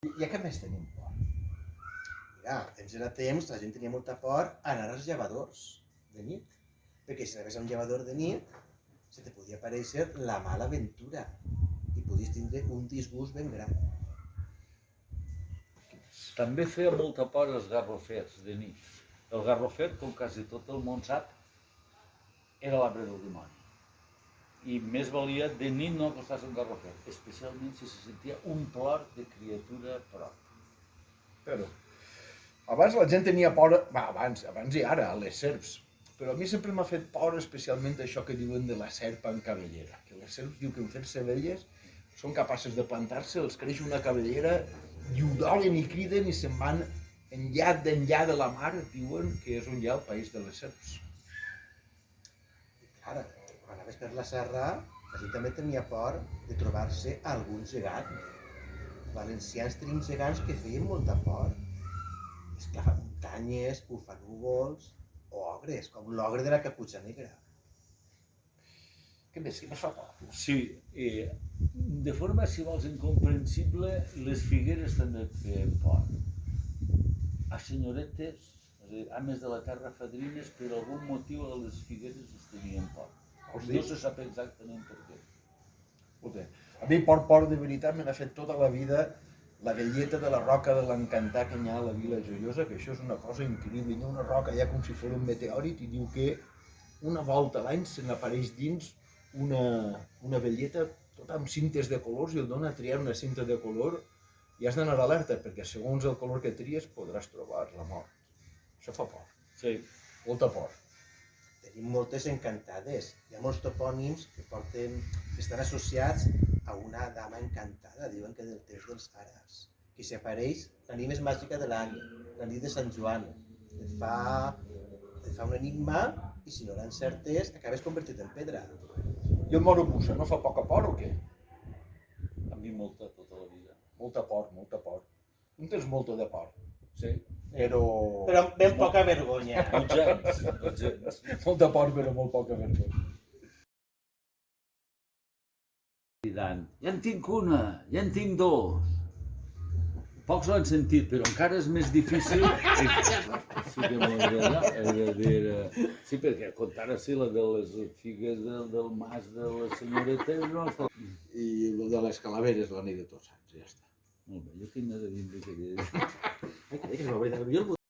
I a què més tenim por? Mira, temps era temps, la gent tenia molta por a anar als llevadors de nit. Perquè si anaves a un llevador de nit, se te podia aparèixer la mala aventura i podies tindre un disgust ben gran. També feia molta por els garrofers de nit. El garrofer, com quasi tot el món sap, era l'arbre del dimoni. I més valia de nit no acostar-se un garrofer, especialment si se sentia un plor de criatura prop. Però abans la gent tenia por, abans i ara, a les serps. Però a mi sempre m'ha fet por especialment això que diuen de la serp en cabellera. Que les serps diu que en fer-se velles són capaces de plantar-se, els creix una cabellera, i udolen i criden i se'n van enllà de la mar, diuen que és on hi ha el país de les serps. Ara, quan anaves per la serra, la gent també tenia por de trobar-se algun gegant. Els valencians tenim gegants que feien molta por. Esclafamuntanyes, bufanúvols o ogres, com l'ogre de la Caputxa Negra. Què més fa por? Sí, de forma, si vols, incomprensible, les figueres també feien por. A senyoretes, ames de la terra fadrines, per algun motiu a les figueres es tenien por. No se sap exactament per què. A mi por de veritat me n'ha fet tota la vida la velleta de la roca de l'Encantar que hi ha a la Vila Joiosa, que això és una cosa increïble. Hi ha una roca allà com si fos un meteòrit i diu que una volta a l'any se n'apareix dins una velleta tota amb cintes de colors i el dona a triar una cinta de color i has d'anar alerta perquè segons el color que tries podràs trobar la mort. Això fa por. Sí. Molta por. Tenim moltes encantades. Hi ha molts topònims que estan associats a una dama encantada, diuen que del temps dels Ares, que s'hi apareix la nit més màgica de l'any, la nit de Sant Joan. Et fa un enigma i si no l'encertes acabes convertit en pedra. I el moro puça, no fa poca por o què? A mi molta, tota la vida. Molta por. Tu tens molta de por. Sí. Però amb ben poca vergonya. Gens. Molta por, però molt poca vergonya. Ja en tinc una, ja en tinc dos. Pocs ho han sentit, però encara és més difícil. Sí que m'agrada dir... Sí, perquè contar així la de les figues del mas de les senyoretes no està... I el de les calaveres la nit de Tots Sants, ja està. Molt bé, jo tinc de dir que... Ai, que m'hauré de beure